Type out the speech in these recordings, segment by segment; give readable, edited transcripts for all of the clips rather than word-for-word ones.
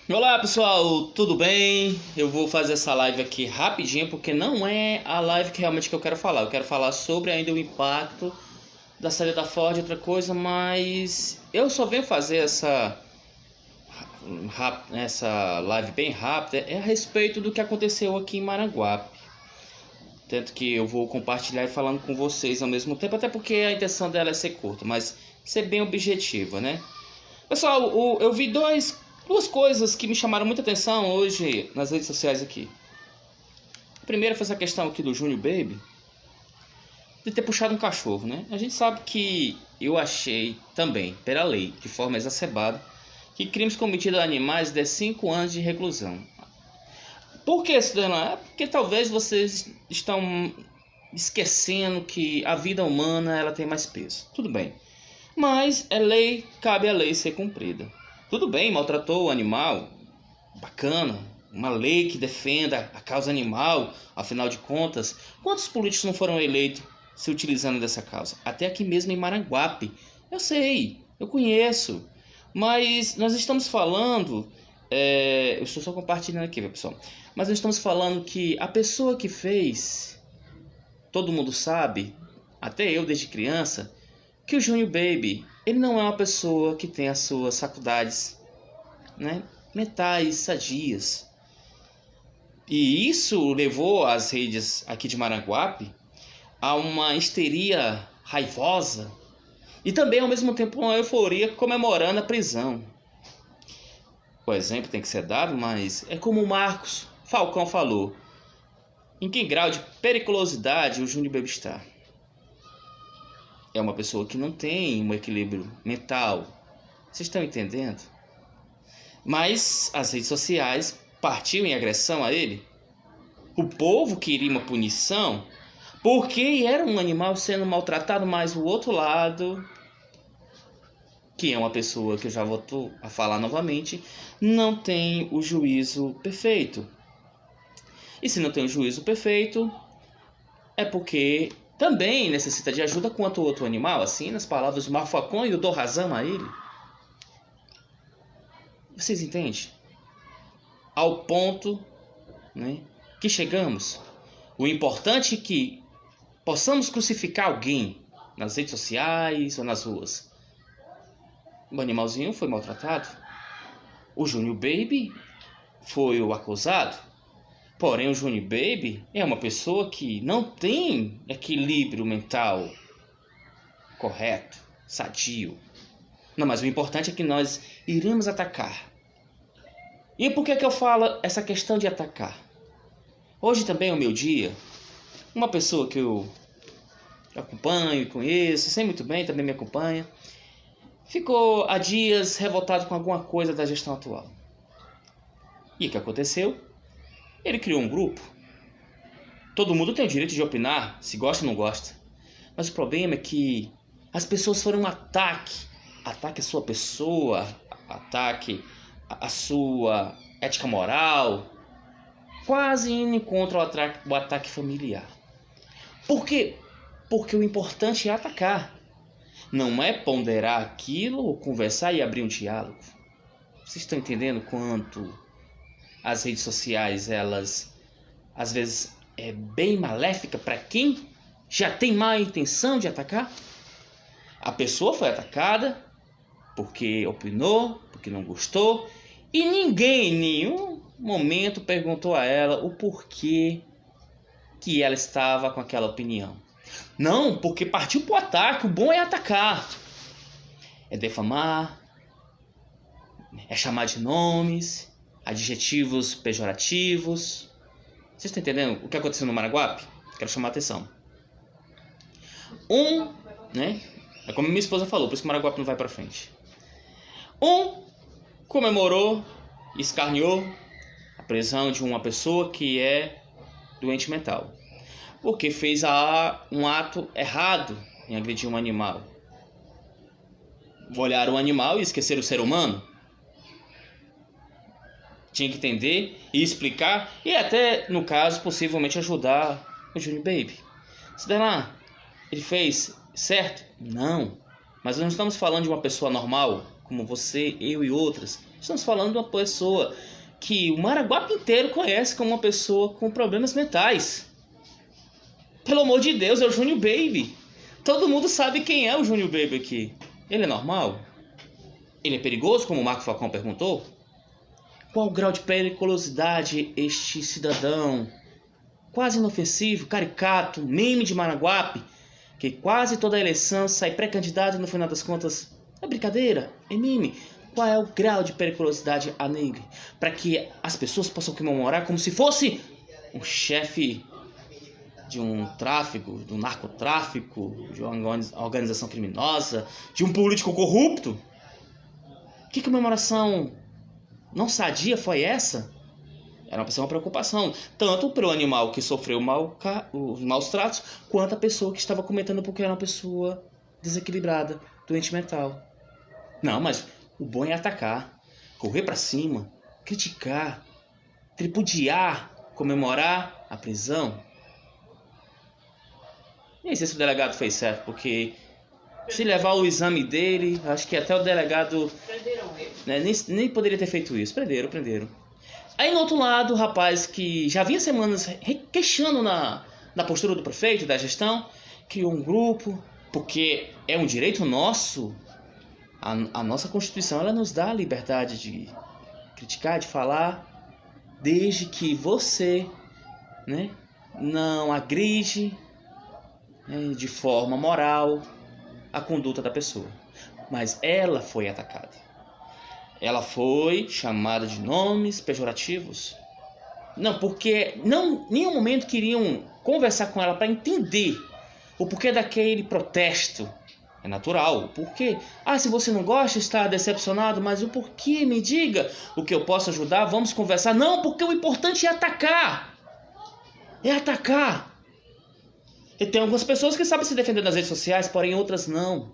Olá pessoal, tudo bem? Eu vou fazer essa live aqui rapidinho porque não é a live que realmente que eu quero falar. Eu quero falar sobre ainda o impacto da saída da Ford e outra coisa, mas eu só venho fazer essa live bem rápida a respeito do que aconteceu aqui em Maranguape. Tanto que eu vou compartilhar e falando com vocês ao mesmo tempo, até porque a intenção dela é ser curta, mas ser bem objetiva, né? Pessoal, eu vi duas coisas que me chamaram muita atenção hoje nas redes sociais aqui. A primeira foi essa questão aqui do Júnior Baby de ter puxado um cachorro, né? A gente sabe que eu achei também, pela lei, de forma exacerbada, que crimes cometidos a animais dê 5 anos de reclusão. Por que isso, Dana? É porque talvez vocês estão esquecendo que a vida humana ela tem mais peso. Tudo bem. Mas é lei, cabe a lei ser cumprida. Tudo bem, maltratou o animal, bacana, uma lei que defenda a causa animal, afinal de contas, quantos políticos não foram eleitos se utilizando dessa causa? Até aqui mesmo em Maranguape, eu sei, eu conheço, mas nós estamos falando, eu estou só compartilhando aqui, pessoal, mas nós estamos falando que a pessoa que fez, todo mundo sabe, até eu desde criança, que o Júnior Baby, ele não é uma pessoa que tem as suas faculdades, né, mentais sadias. E isso levou as redes aqui de Maranguape a uma histeria raivosa e também ao mesmo tempo uma euforia comemorando a prisão. O exemplo tem que ser dado, mas é como o Marcos Falcão falou: em que grau de periculosidade o Júnior Baby está? É uma pessoa que não tem um equilíbrio mental. Vocês estão entendendo? Mas as redes sociais partiu em agressão a ele. O povo queria uma punição porque era um animal sendo maltratado, mas o outro lado, que é uma pessoa que eu já volto a falar novamente, não tem o juízo perfeito. E se não tem o juízo perfeito, é porque também necessita de ajuda quanto o outro animal, assim, nas palavras do Marfacon, e eu dou razão a ele. Vocês entendem? Ao ponto, né, que chegamos. O importante é que possamos crucificar alguém nas redes sociais ou nas ruas. O animalzinho foi maltratado. O Júnior Baby foi o acusado. Porém, o Júnior Baby é uma pessoa que não tem equilíbrio mental correto, sadio. Não, mas o importante é que nós iremos atacar. E por que eu falo essa questão de atacar? Hoje também é o meu dia. Uma pessoa que eu acompanho e conheço, sei muito bem, também me acompanha, ficou há dias revoltado com alguma coisa da gestão atual. E o que aconteceu? Ele criou um grupo. Todo mundo tem o direito de opinar, se gosta ou não gosta. Mas o problema é que as pessoas foram um ataque a sua pessoa, ataque a sua ética moral, quase indo contra o ataque familiar. Por quê? Porque o importante é atacar. Não é ponderar aquilo ou conversar e abrir um diálogo. Vocês estão entendendo quanto as redes sociais, elas, às vezes, é bem maléfica para quem já tem má intenção de atacar? A pessoa foi atacada porque opinou, porque não gostou, e ninguém em nenhum momento perguntou a ela o porquê que ela estava com aquela opinião. Não, porque partiu para o ataque. O bom é atacar. É defamar, é chamar de nomes, adjetivos pejorativos. Vocês estão entendendo o que aconteceu no Maranguape? Quero chamar a atenção. Né? É como minha esposa falou, por isso que o Maranguape não vai para frente. Comemorou, escarneou a prisão de uma pessoa que é doente mental, porque fez um ato errado em agredir um animal. Olhar o animal e esquecer o ser humano. Tinha que entender e explicar e até, no caso, possivelmente ajudar o Júnior Baby. Se der lá, ele fez certo? Não. Mas nós não estamos falando de uma pessoa normal, como você, eu e outras. Estamos falando de uma pessoa que o Maranguape inteiro conhece como uma pessoa com problemas mentais. Pelo amor de Deus, é o Júnior Baby. Todo mundo sabe quem é o Júnior Baby aqui. Ele é normal? Ele é perigoso, como o Marco Falcão perguntou? Qual o grau de periculosidade este cidadão, quase inofensivo, caricato, meme de Maranguape, que quase toda a eleição sai pré-candidato e no final das contas é brincadeira, é meme. Qual é o grau de periculosidade a nele? Para que as pessoas possam comemorar como se fosse um chefe de um tráfico, do narcotráfico, de uma organização criminosa, de um político corrupto? Que comemoração não sadia foi essa? Era uma preocupação, tanto para o animal que sofreu os maus tratos, quanto a pessoa que estava cometendo porque era uma pessoa desequilibrada, doente mental. Não, mas o bom é atacar, correr para cima, criticar, tripudiar, comemorar a prisão. Nem sei se o delegado fez certo, porque se levar o exame dele, acho que até o delegado nem poderia ter feito isso. Prenderam. Aí no outro lado, o rapaz que já vinha semanas queixando na postura do prefeito, da gestão, criou um grupo, porque é um direito nosso. A nossa Constituição, ela nos dá a liberdade de criticar, de falar, desde que você, né, não agride, né, de forma moral a conduta da pessoa. Mas ela foi atacada. Ela foi chamada de nomes pejorativos. Não, porque em nenhum momento queriam conversar com ela para entender o porquê daquele protesto. É natural. O porquê? Se você não gosta, está decepcionado, mas o porquê? Me diga o que eu posso ajudar, vamos conversar. Não, porque o importante é atacar. É atacar. E tem algumas pessoas que sabem se defender nas redes sociais, porém outras não.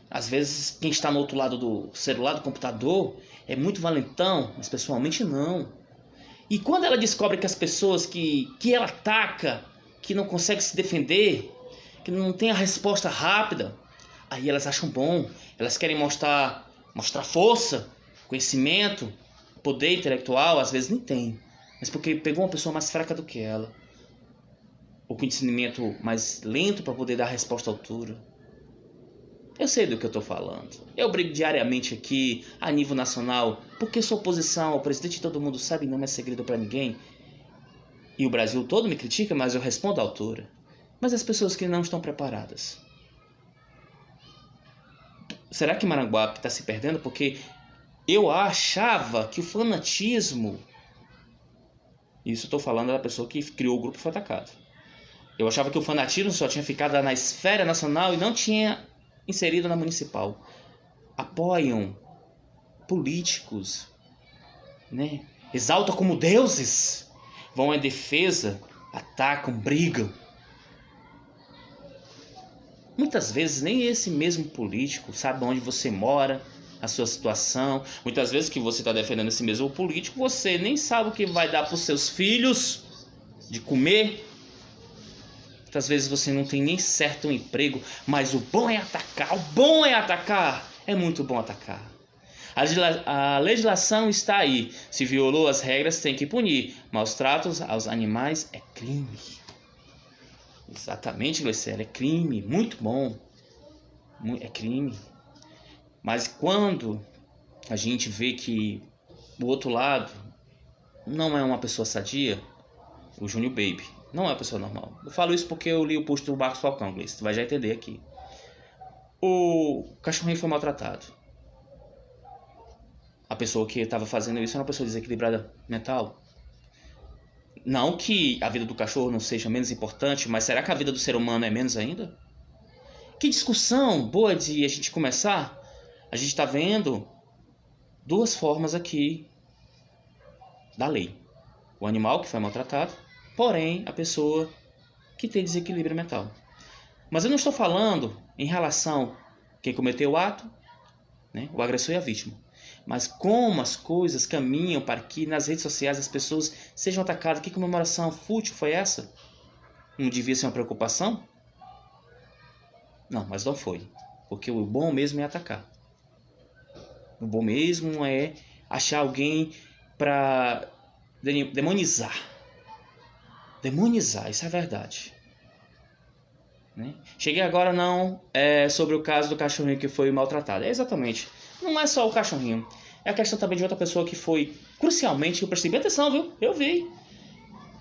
Às vezes, quem está no outro lado do celular, do computador, é muito valentão, mas pessoalmente não. E quando ela descobre que as pessoas que ela ataca, que não consegue se defender, que não tem a resposta rápida, aí elas acham bom, elas querem mostrar força, conhecimento, poder intelectual, às vezes nem tem, mas porque pegou uma pessoa mais fraca do que ela, o conhecimento mais lento para poder dar a resposta à altura. Eu sei do que eu estou falando. Eu brigo diariamente aqui, a nível nacional, porque sou oposição ao presidente, todo mundo sabe, não é segredo para ninguém. E o Brasil todo me critica, mas eu respondo à altura. Mas as pessoas que não estão preparadas. Será que Maranguape está se perdendo? Porque eu achava que o fanatismo... Isso estou falando da pessoa que criou o grupo e foi atacado. Eu achava que o fanatismo só tinha ficado na esfera nacional e não tinha inserido na municipal. Apoiam políticos, né? Exaltam como deuses. Vão em defesa, atacam, brigam. Muitas vezes nem esse mesmo político sabe onde você mora, a sua situação. Muitas vezes que você está defendendo esse mesmo político, você nem sabe o que vai dar para os seus filhos de comer. Muitas vezes você não tem nem certo um emprego, mas o bom é atacar. O bom é atacar. É muito bom atacar. A legislação está aí. Se violou as regras, tem que punir. Maus tratos aos animais é crime. Exatamente, Glicério, é crime, muito bom, é crime. Mas quando a gente vê que o outro lado não é uma pessoa sadia, o Júnior Baby não é uma pessoa normal. Eu falo isso porque eu li o post do Marcos Falcão, Gleice, tu vai já entender aqui. O cachorrinho foi maltratado. A pessoa que estava fazendo isso era uma pessoa desequilibrada mental. Não que a vida do cachorro não seja menos importante, mas será que a vida do ser humano é menos ainda? Que discussão boa de a gente começar. A gente está vendo duas formas aqui da lei. O animal que foi maltratado, porém a pessoa que tem desequilíbrio mental. Mas eu não estou falando em relação a quem cometeu o ato, né, o agressor e a vítima. Mas como as coisas caminham para que nas redes sociais as pessoas sejam atacadas. Que comemoração fútil foi essa? Não devia ser uma preocupação? Não, mas não foi. Porque o bom mesmo é atacar. O bom mesmo é achar alguém para demonizar. Demonizar, isso é verdade. Né? Cheguei agora sobre o caso do cachorrinho que foi maltratado. Exatamente. Não é só o cachorrinho. É a questão também de outra pessoa que foi crucialmente, eu prestei bem atenção, viu? Eu vi.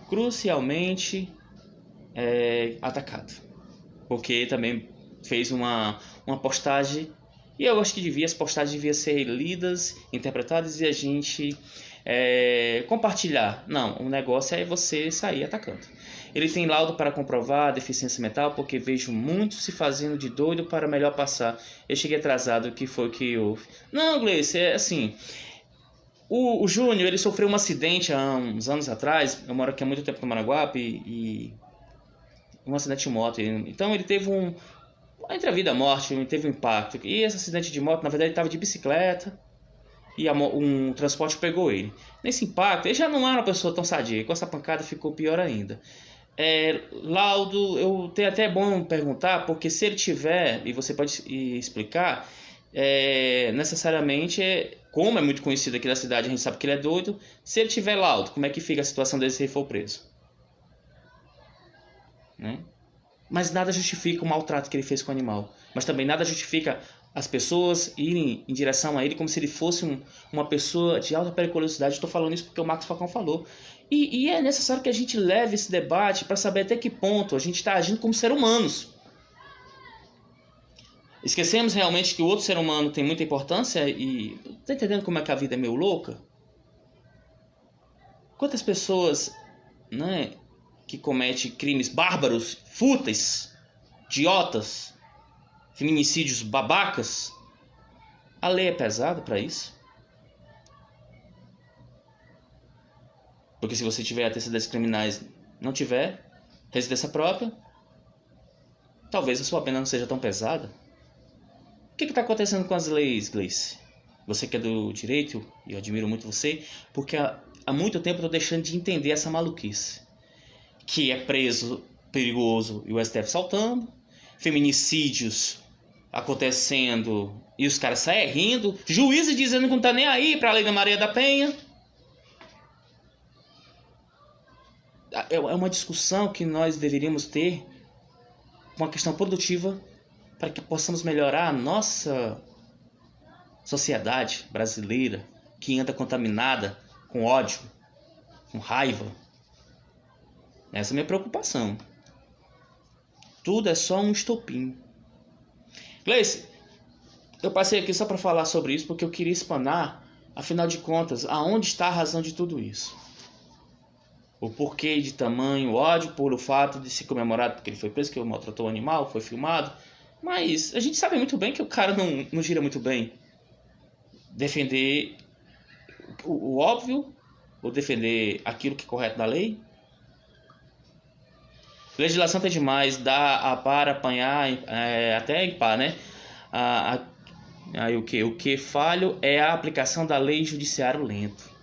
Crucialmente atacado. Porque também fez uma postagem. E eu acho que as postagens deviam ser lidas, interpretadas e a gente compartilhar. Não, o negócio é você sair atacando. Ele tem laudo para comprovar a deficiência mental, porque vejo muitos se fazendo de doido para melhor passar. Eu cheguei atrasado, o que foi que houve? Não, Gleice, é assim. O Júnior, ele sofreu um acidente há uns anos atrás. Eu moro aqui há muito tempo no Maraguape e um acidente de moto. Então ele teve entre a vida e a morte, ele teve um impacto. E esse acidente de moto, na verdade, ele estava de bicicleta e um transporte pegou ele. Nesse impacto, ele já não era uma pessoa tão sadia. Com essa pancada ficou pior ainda. Laudo, eu tenho até bom perguntar, porque se ele tiver, e você pode explicar, necessariamente, como é muito conhecido aqui da cidade, a gente sabe que ele é doido. Se ele tiver laudo, como é que fica a situação dele se ele for preso? Né? Mas nada justifica o maltrato que ele fez com o animal. Mas também nada justifica as pessoas irem em direção a ele como se ele fosse uma pessoa de alta periculosidade. Estou falando isso porque o Marcos Falcão falou. E é necessário que a gente leve esse debate para saber até que ponto a gente está agindo como seres humanos. Esquecemos realmente que o outro ser humano tem muita importância e... Tá entendendo como é que a vida é meio louca? Quantas pessoas, né, que cometem crimes bárbaros, fúteis, idiotas, feminicídios babacas, a lei é pesada para isso? Porque se você tiver antecedentes criminais, não tiver residência própria, talvez a sua pena não seja tão pesada. O que está acontecendo com as leis, Gleice? Você que é do direito, e eu admiro muito você, porque há muito tempo eu estou deixando de entender essa maluquice. Que é preso perigoso e o STF saltando, feminicídios acontecendo e os caras saem rindo, juízes dizendo que não tá nem aí para a lei da Maria da Penha. É uma discussão que nós deveríamos ter, uma questão produtiva, para que possamos melhorar a nossa sociedade brasileira, que anda contaminada com ódio, com raiva. Essa é a minha preocupação. Tudo é só um estopim. Gleice, eu passei aqui só para falar sobre isso porque eu queria explanar, afinal de contas, aonde está a razão de tudo isso. O porquê de tamanho ódio por o fato de se comemorar porque ele foi preso, que ele maltratou o animal, foi filmado. Mas a gente sabe muito bem que o cara não gira muito bem. Defender o óbvio ou defender aquilo que é correto na lei. Legislação tem demais, dá a para apanhar, até em par, né? Aí o que falho é a aplicação da lei judiciário lento.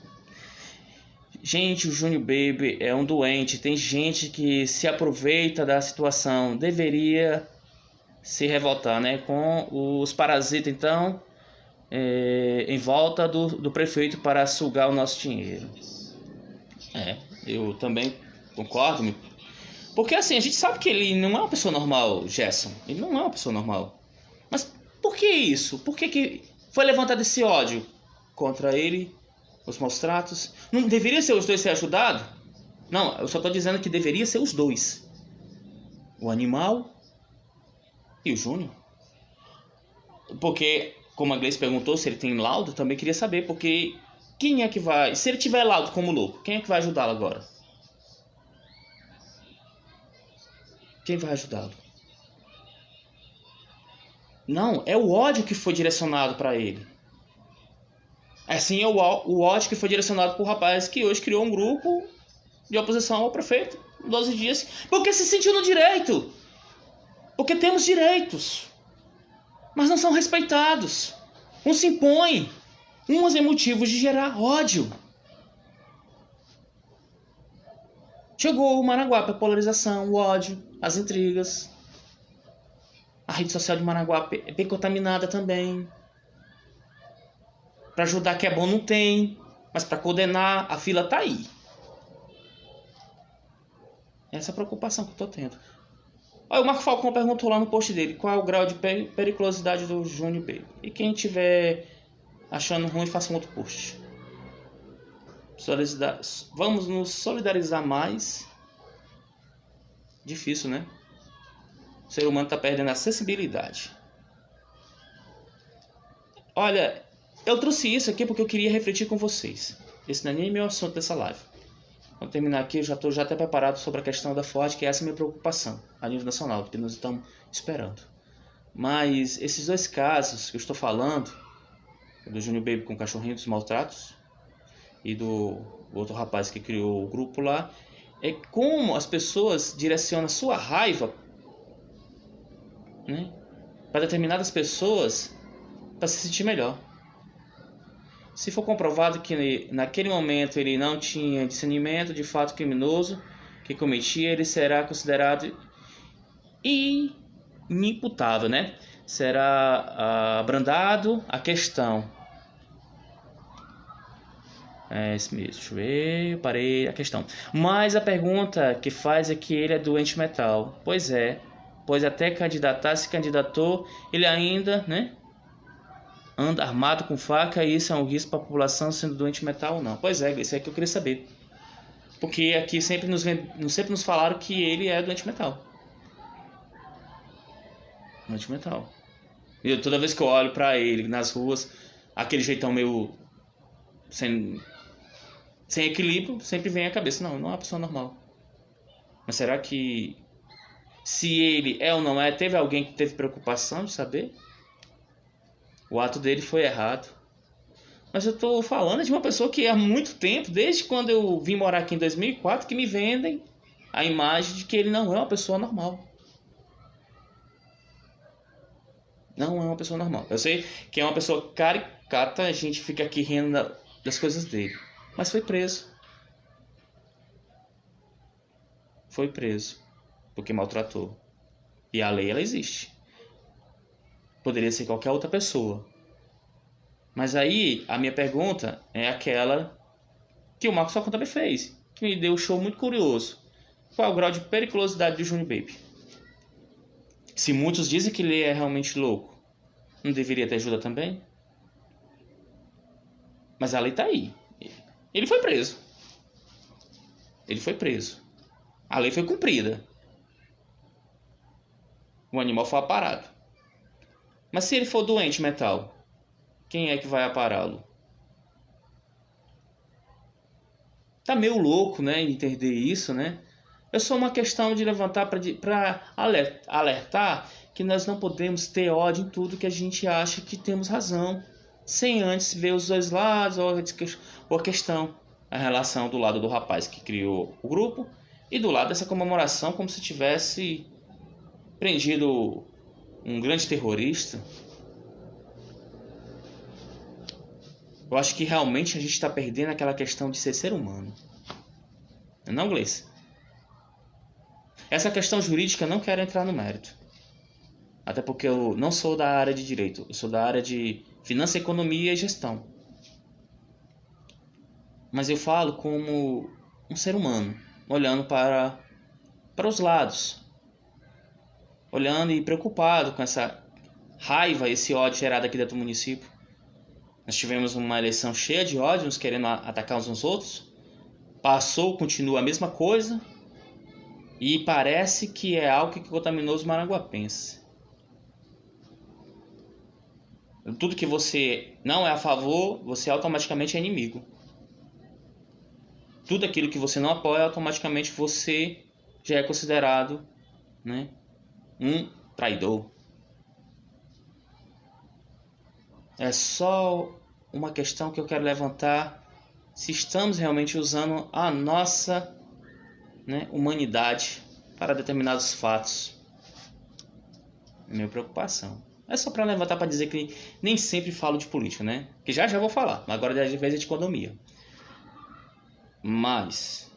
Gente, o Júnior Baby é um doente. Tem gente que se aproveita da situação. Deveria se revoltar, né? Com os parasitas, então, em volta do prefeito para sugar o nosso dinheiro. Eu também concordo. Porque assim, a gente sabe que ele não é uma pessoa normal, Gerson. Ele não é uma pessoa normal. Mas por que isso? Por que foi levantado esse ódio contra ele? Os maus tratos? Não deveria ser os dois ser ajudados? Não, eu só estou dizendo que deveria ser os dois. O animal e o Júnior. Porque, como a Gleice perguntou se ele tem laudo, também queria saber. Porque quem é que vai... Se ele tiver laudo como louco, quem é que vai ajudá-lo agora? Quem vai ajudá-lo? Não, é o ódio que foi direcionado para ele. Assim é o ódio que foi direcionado para o rapaz que hoje criou um grupo de oposição ao prefeito, 12 dias, porque se sentiu no direito. Porque temos direitos, mas não são respeitados. Uns se impõem, uns é motivos de gerar ódio. Chegou o Maraguape, a polarização, o ódio, as intrigas. A rede social de Maraguape é bem contaminada também. Para ajudar que é bom não tem, mas para condenar a fila tá aí. Essa é a preocupação que eu tô tendo. Olha, o Marco Falcão perguntou lá no post dele qual é o grau de periculosidade do Júnior Baby. E quem tiver achando ruim, faça um outro post. Vamos nos solidarizar mais. Difícil, né? O ser humano está perdendo a sensibilidade. Olha, eu trouxe isso aqui porque eu queria refletir com vocês. Esse não é nem meu assunto dessa live. Quando terminar aqui, eu já estou até preparado sobre a questão da Ford, que essa é a minha preocupação a nível nacional, porque nós estamos esperando. Mas esses dois casos que eu estou falando, do Júnior Baby com o cachorrinho dos maltratos e do outro rapaz que criou o grupo lá, é como as pessoas direcionam sua raiva, né, para determinadas pessoas para se sentir melhor. Se for comprovado que naquele momento ele não tinha discernimento de fato criminoso que cometia, ele será considerado inimputável, né? Será abrandado a questão. É isso mesmo, deixa eu ver, eu parei a questão. Mas a pergunta que faz é que ele é doente mental. Pois é, pois até se candidatou, ele ainda, né, anda armado com faca e isso é um risco para a população sendo doente mental ou não. Pois é, isso é que eu queria saber. Porque aqui sempre nos falaram que ele é doente mental. Doente mental. E toda vez que eu olho para ele nas ruas, aquele jeitão meio sem equilíbrio, sempre vem à cabeça, não é uma pessoa normal. Mas será que se ele é ou não é, teve alguém que teve preocupação de saber? O ato dele foi errado. Mas eu estou falando de uma pessoa que há muito tempo, desde quando eu vim morar aqui em 2004, que me vendem a imagem de que ele não é uma pessoa normal. Não é uma pessoa normal. Eu sei que é uma pessoa caricata, a gente fica aqui rindo das coisas dele. Mas foi preso. Foi preso. Porque maltratou. E a lei, ela existe. Poderia ser qualquer outra pessoa. Mas aí, a minha pergunta é aquela que o Marcos Falcão também fez. Que me deu um show muito curioso. Qual é o grau de periculosidade do Júnior Baby? Se muitos dizem que ele é realmente louco, não deveria ter ajuda também? Mas a lei tá aí. Ele foi preso. Ele foi preso. A lei foi cumprida. O animal foi aparado. Mas se ele for doente mental, quem é que vai apará-lo? Tá meio louco, né, entender isso, né? É só uma questão de levantar para alertar que nós não podemos ter ódio em tudo que a gente acha que temos razão, sem antes ver os dois lados ou a questão, a relação do lado do rapaz que criou o grupo e do lado dessa comemoração como se tivesse prendido um grande terrorista. Eu acho que realmente a gente está perdendo aquela questão de ser humano. Não, Gleice? Essa questão jurídica eu não quero entrar no mérito. Até porque eu não sou da área de direito. Eu sou da área de finança, economia e gestão. Mas eu falo como um ser humano, olhando para os lados. Olhando e preocupado com essa raiva, esse ódio gerado aqui dentro do município. Nós tivemos uma eleição cheia de ódio, uns querendo atacar uns aos outros. Passou, continua a mesma coisa. E parece que é algo que contaminou os maranguapenses. Tudo que você não é a favor, você automaticamente é inimigo. Tudo aquilo que você não apoia, automaticamente você já é considerado, né, um traidor. É só uma questão que eu quero levantar, se estamos realmente usando a nossa, né, humanidade para determinados fatos. É minha preocupação. É só para levantar para dizer que nem sempre falo de política, né? Que já vou falar, agora de vez é de economia. Mas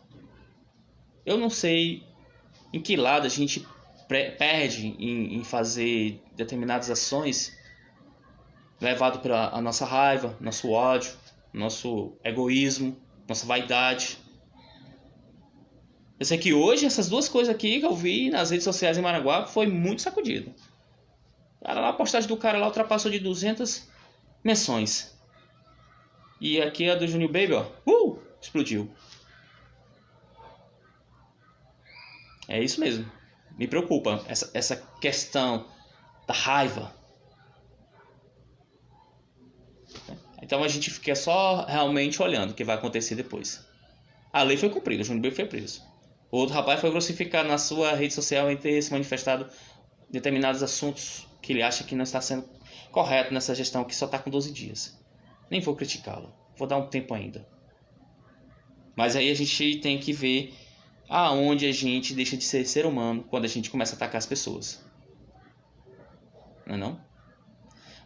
eu não sei em que lado a gente perde em fazer determinadas ações levado pela a nossa raiva, nosso ódio, nosso egoísmo, nossa vaidade. Eu sei que hoje essas duas coisas aqui que eu vi nas redes sociais em Maranguape foi muito sacudido. A postagem do cara lá ultrapassou de 200 menções. E aqui a do Junior Baby, ó, explodiu. É isso mesmo. Me preocupa essa questão da raiva. Então a gente fica só realmente olhando o que vai acontecer depois. A lei foi cumprida, o Júnior Baby foi preso. O outro rapaz foi crucificado na sua rede social em ter se manifestado determinados assuntos que ele acha que não está sendo correto nessa gestão que só está com 12 dias. Nem vou criticá-lo, vou dar um tempo ainda. Mas aí a gente tem que ver aonde a gente deixa de ser ser humano quando a gente começa a atacar as pessoas. Não é não?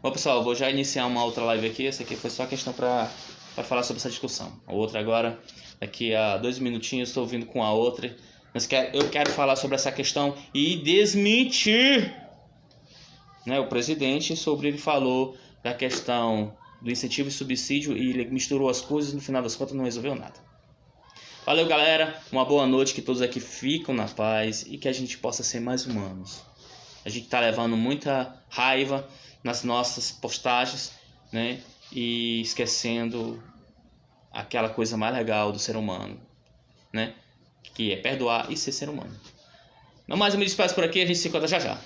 Bom, pessoal, eu vou já iniciar uma outra live aqui. Essa aqui foi só questão para falar sobre essa discussão. A outra agora, daqui a 2 minutinhos, estou vindo com a outra. Mas eu quero falar sobre essa questão e desmentir, né, o presidente sobre ele falou da questão do incentivo e subsídio e ele misturou as coisas e no final das contas não resolveu nada. Valeu, galera. Uma boa noite, que todos aqui ficam na paz e que a gente possa ser mais humanos. A gente tá levando muita raiva nas nossas postagens, né? E esquecendo aquela coisa mais legal do ser humano, né? Que é perdoar e ser humano. Não mais, eu me despeço por aqui, a gente se encontra já já.